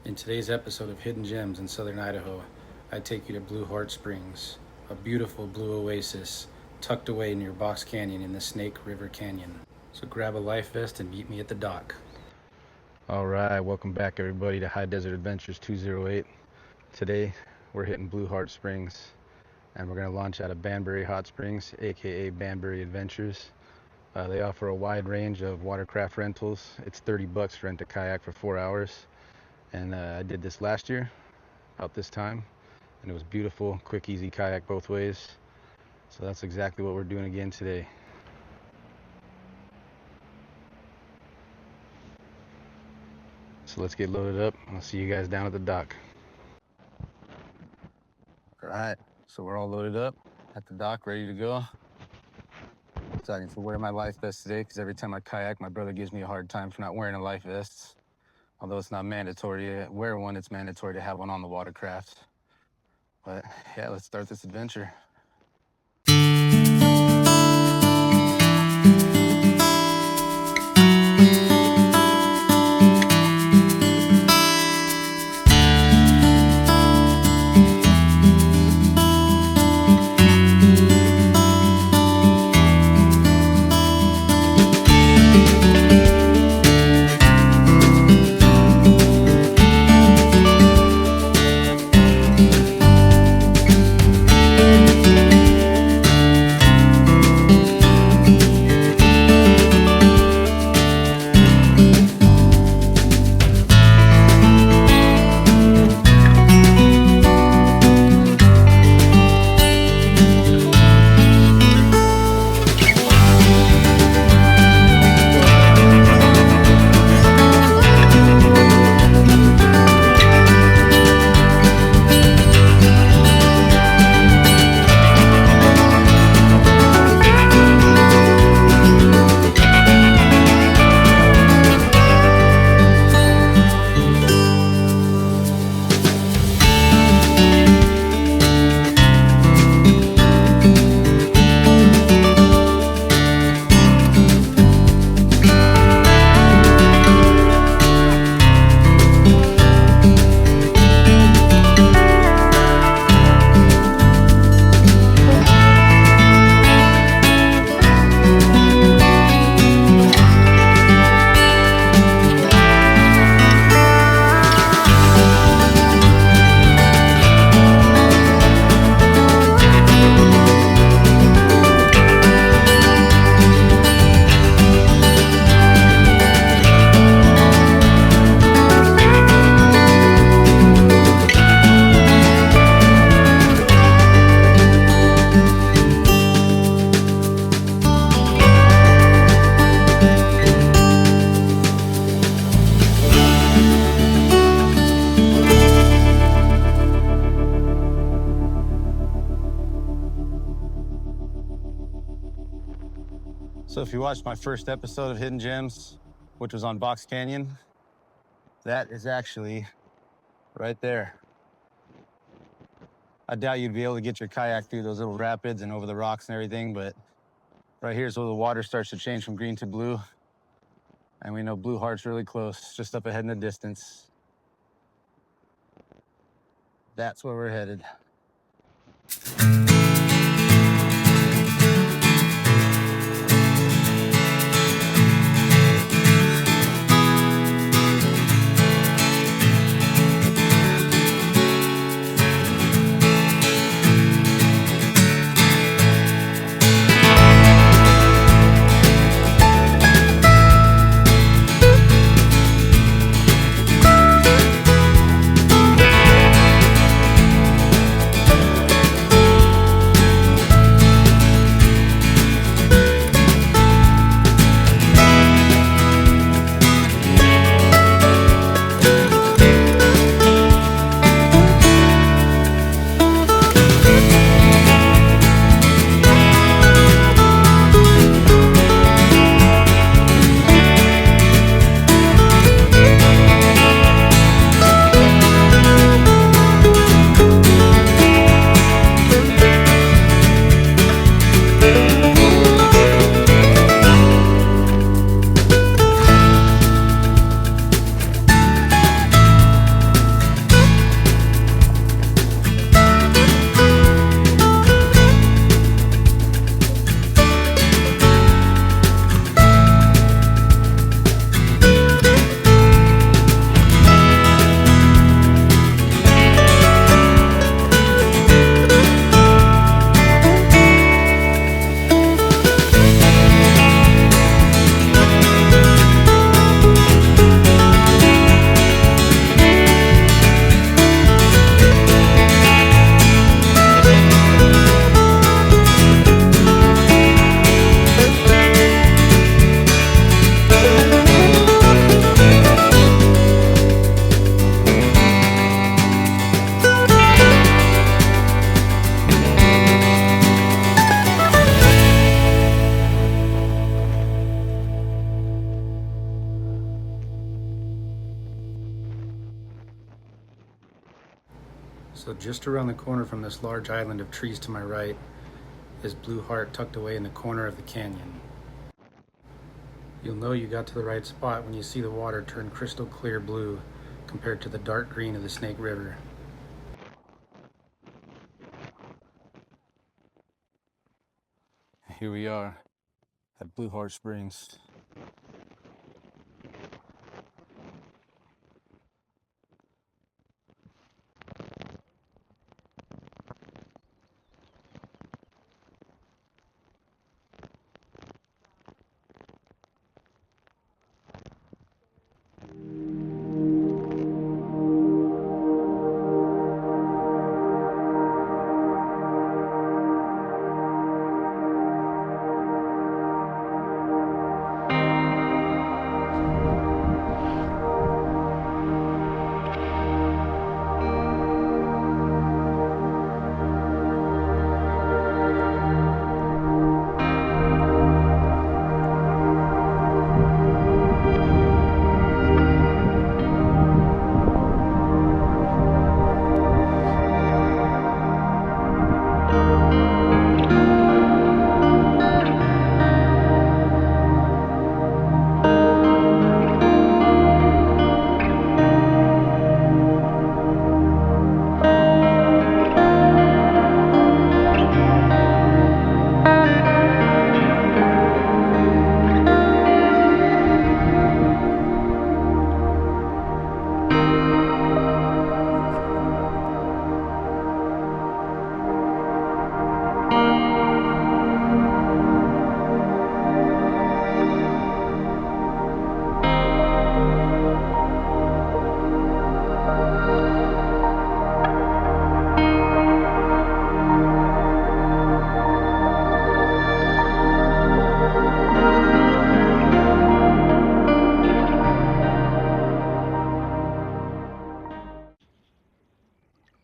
In today's episode of Hidden Gems in Southern Idaho, I take you to Blue Heart Springs, a beautiful blue oasis tucked away near Box Canyon in the Snake River Canyon. So grab a life vest and meet me at the dock. All right, welcome back everybody to High Desert Adventures 208. Today we're hitting Blue Heart Springs and we're going to launch out of Banbury Hot Springs, aka Banbury Adventures. They offer a wide range of watercraft rentals. It's $30 to rent a kayak for 4 hours. And I did this last year, about this time, and it was beautiful, quick, easy kayak both ways. So that's exactly what we're doing again today. So let's get loaded up. I'll see you guys down at the dock. All right, so we're all loaded up at the dock, ready to go. So I need to wear my life vest today because every time I kayak, my brother gives me a hard time for not wearing a life vest. Although it's not mandatory to wear one, it's mandatory to have one on the watercraft. But yeah, let's start this adventure. So if you watched my first episode of Hidden Gems, which was on Box Canyon, that is actually right there. I doubt you'd be able to get your kayak through those little rapids and over the rocks and everything, but right here is where the water starts to change from green to blue. And we know Blue Heart's really close, just up ahead in the distance. That's where we're headed. So just around the corner from this large island of trees to my right is Blue Heart tucked away in the corner of the canyon. You'll know you got to the right spot when you see the water turn crystal clear blue compared to the dark green of the Snake River. Here we are at Blue Heart Springs.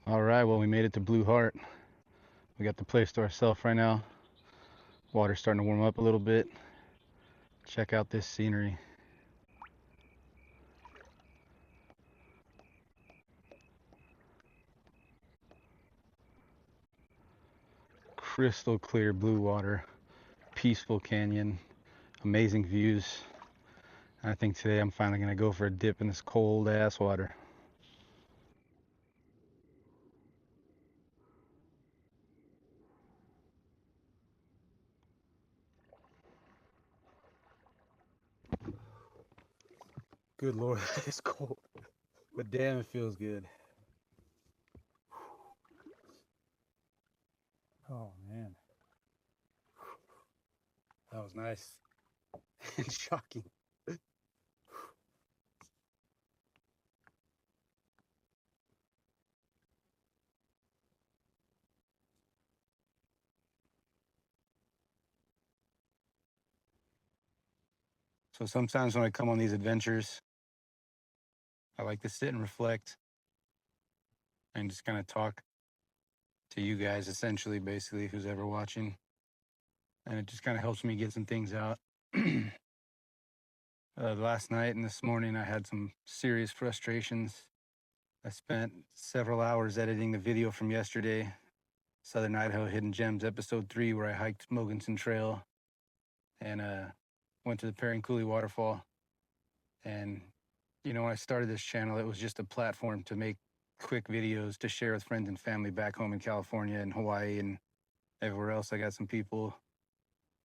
All right, well, we made it to Blue Heart. We got the place to ourselves right now. Water's starting to warm up a little bit. Check out this scenery. Crystal clear blue water, peaceful canyon, amazing views. I think today I'm finally gonna go for a dip in this cold ass water. Good Lord, it's cold, but damn, it feels good. Oh man, that was nice and shocking. So sometimes when I come on these adventures, I like to sit and reflect and just kind of talk to you guys, essentially, basically, who's ever watching. And it just kind of helps me get some things out. Last night and this morning, I had some serious frustrations. I spent several hours editing the video from yesterday, Southern Idaho Hidden Gems, episode 3, where I hiked Mogensen Trail and went to the Coulee waterfall. And, you know, when I started this channel, it was just a platform to make quick videos to share with friends and family back home in California and Hawaii and everywhere else. I got some people,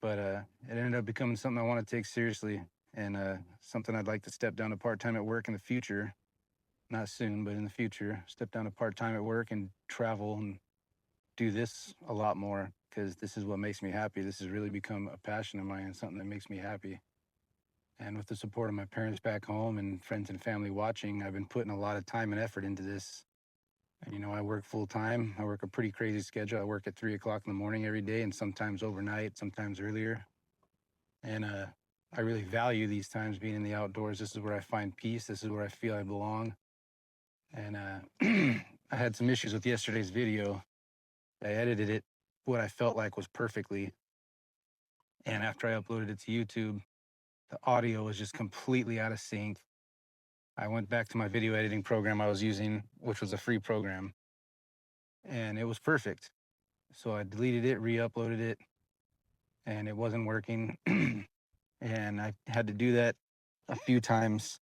but it ended up becoming something I want to take seriously and something I'd like to step down to part-time at work in the future. Not soon, but in the future, step down to part-time at work and travel and do this a lot more, because this is what makes me happy. This has really become a passion of mine and something that makes me happy. And with the support of my parents back home and friends and family watching, I've been putting a lot of time and effort into this. And, you know, I work full time. I work a pretty crazy schedule. I work at 3 o'clock in the morning every day, and sometimes overnight, sometimes earlier. And I really value these times being in the outdoors. This is where I find peace. This is where I feel I belong. And I had some issues with yesterday's video. I edited it what I felt like was perfectly. And after I uploaded it to YouTube, the audio was just completely out of sync. I went back to my video editing program I was using, which was a free program. and it was perfect. So I deleted it, re-uploaded it, and it wasn't working. And I had to do that a few times,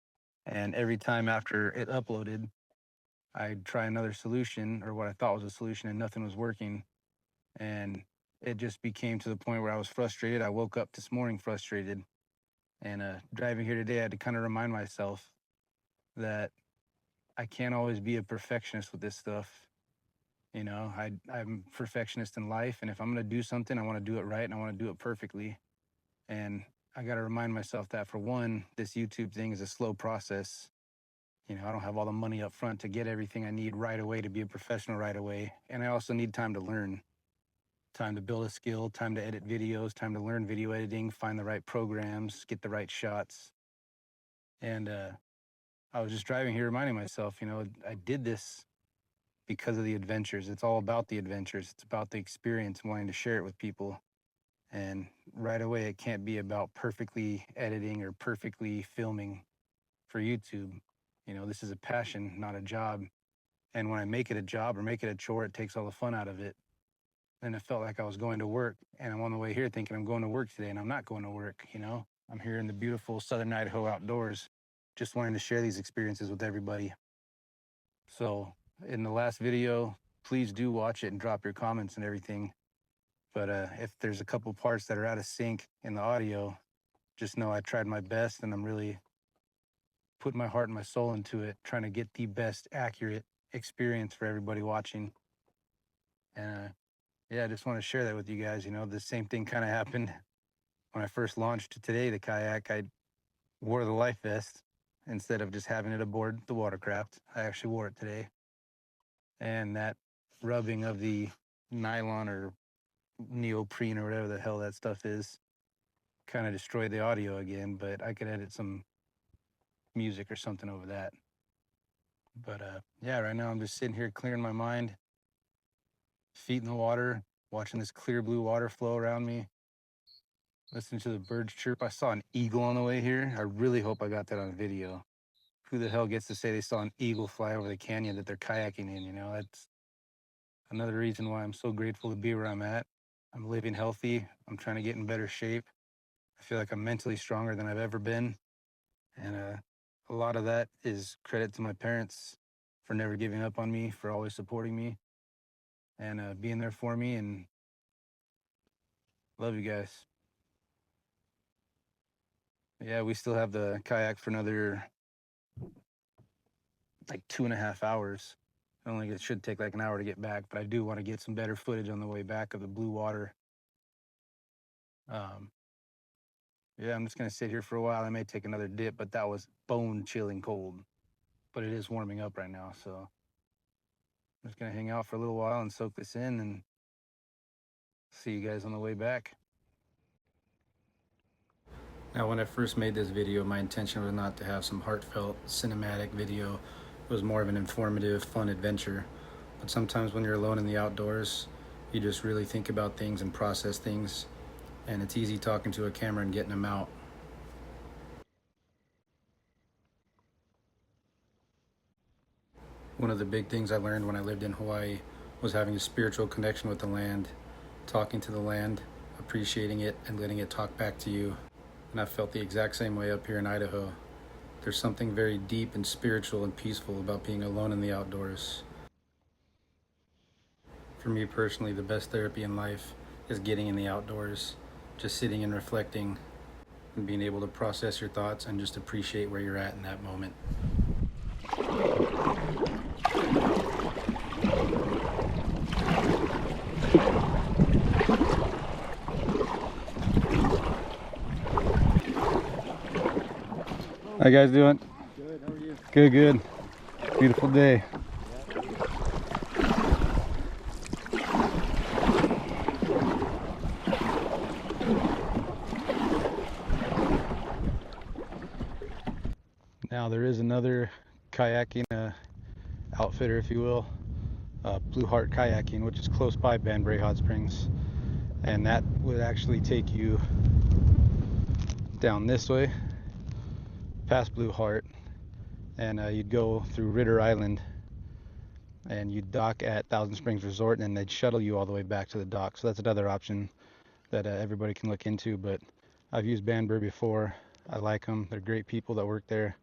and every time after it uploaded, I'd try another solution, or what I thought was a solution, and nothing was working. And it just became to the point where I was frustrated. I woke up this morning frustrated, and driving here today, I had to kind of remind myself that I can't always be a perfectionist with this stuff. You know, I'm a perfectionist in life, and if I'm going to do something, I want to do it right, and I want to do it perfectly. And I got to remind myself that, for one, this YouTube thing is a slow process. You know, I don't have all the money up front to get everything I need right away to be a professional right away. And I also need time to learn, time to build a skill, time to edit videos, time to learn video editing, find the right programs, get the right shots. And I was just driving here reminding myself, you know, I did this because of the adventures. It's all about the adventures. It's about the experience and wanting to share it with people. And right away, it can't be about perfectly editing or perfectly filming for YouTube. You know, this is a passion, not a job. And when I make it a job or make it a chore, it takes all the fun out of it. Then it felt like I was going to work, and I'm on the way here thinking I'm going to work today, and I'm not going to work, you know? I'm here in the beautiful Southern Idaho outdoors, just wanting to share these experiences with everybody. So in the last video, please do watch it and drop your comments and everything. But if there's a couple parts that are out of sync in the audio, just know I tried my best, and I'm really putting my heart and my soul into it, trying to get the best accurate experience for everybody watching. And yeah, I just want to share that with you guys. You know, the same thing kind of happened when I first launched today, the kayak. I wore the life vest instead of just having it aboard the watercraft. I actually wore it today. And that rubbing of the nylon or neoprene or whatever the hell that stuff is kind of destroyed the audio again, but I could edit some music or something over that. But yeah, right now I'm just sitting here clearing my mind, feet in the water, watching this clear blue water flow around me, listening to the birds chirp. I saw an eagle on the way here. I really hope I got that on video. Who the hell gets to say they saw an eagle fly over the canyon that they're kayaking in, you know? That's another reason why I'm so grateful to be where I'm at. I'm living healthy. I'm trying to get in better shape. I feel like I'm mentally stronger than I've ever been. And a lot of that is credit to my parents for never giving up on me, for always supporting me and being there for me. And love you guys. Yeah, we still have the kayak for another like 2.5 hours. It should take like an hour to get back, but I do want to get some better footage on the way back of the blue water. Yeah, I'm just gonna sit here for a while. I may take another dip, but that was bone chilling cold. But it is warming up right now, so I'm just gonna hang out for a little while and soak this in, and see you guys on the way back. Now, when I first made this video, my intention was not to have some heartfelt cinematic video. It was more of an informative, fun adventure. But sometimes when you're alone in the outdoors, you just really think about things and process things, and it's easy talking to a camera and getting them out. One of the big things I learned when I lived in Hawaii was having a spiritual connection with the land, talking to the land, appreciating it, and letting it talk back to you. And I felt the exact same way up here in Idaho. There's something very deep and spiritual and peaceful about being alone in the outdoors. For me personally, the best therapy in life is getting in the outdoors, just sitting and reflecting and being able to process your thoughts and just appreciate where you're at in that moment. How you guys doing? Good, how are you? Good, good. Beautiful day. Now there is another kayaking outfitter, if you will, Blue Heart Kayaking, which is close by Banbury Hot Springs, and that would actually take you down this way past Blue Heart, and you'd go through Ritter Island, and you dock at Thousand Springs Resort, and they'd shuttle you all the way back to the dock. So that's another option that everybody can look into. But I've used Banbury before. I like them. They're great people that work there.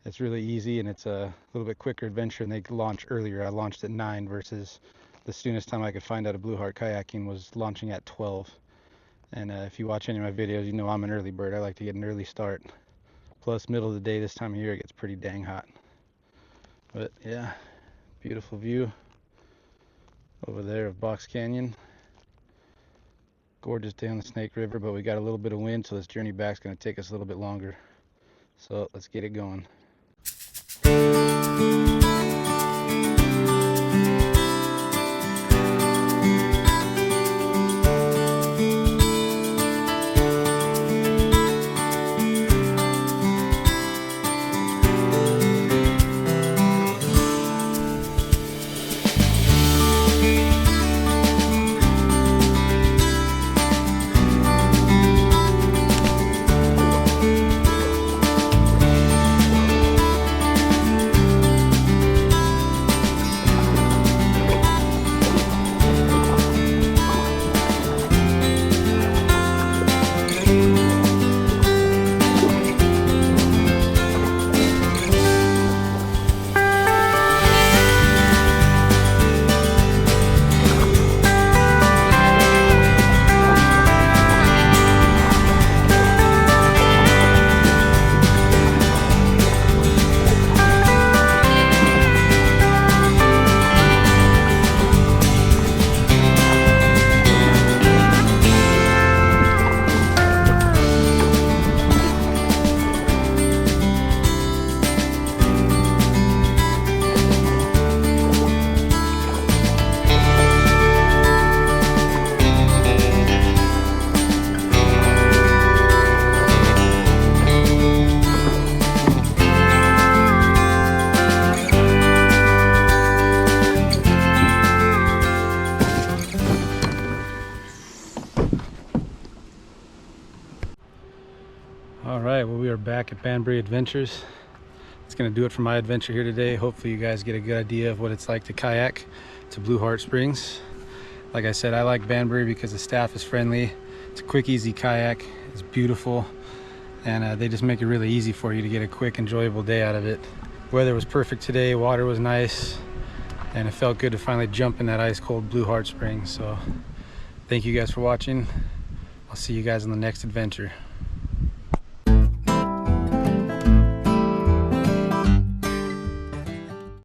It's really easy, and it's a little bit quicker adventure, and they launch earlier. I launched at 9 versus the soonest time I could find out of Blue Heart Kayaking was launching at 12. And if you watch any of my videos, you know I'm an early bird. I like to get an early start. Plus, middle of the day this time of year, it gets pretty dang hot. But yeah, beautiful view over there of Box Canyon. Gorgeous day on the Snake River, but we got a little bit of wind, so this journey back is going to take us a little bit longer. So let's get it going. Alright, well, we are back at Banbury Adventures. It's going to do it for my adventure here today. Hopefully you guys get a good idea of what it's like to kayak to Blue Heart Springs. Like I said, I like Banbury because the staff is friendly. It's a quick, easy kayak. It's beautiful. And they just make it really easy for you to get a quick, enjoyable day out of it. Weather was perfect today. Water was nice. And it felt good to finally jump in that ice-cold Blue Heart Springs. So thank you guys for watching. I'll see you guys on the next adventure.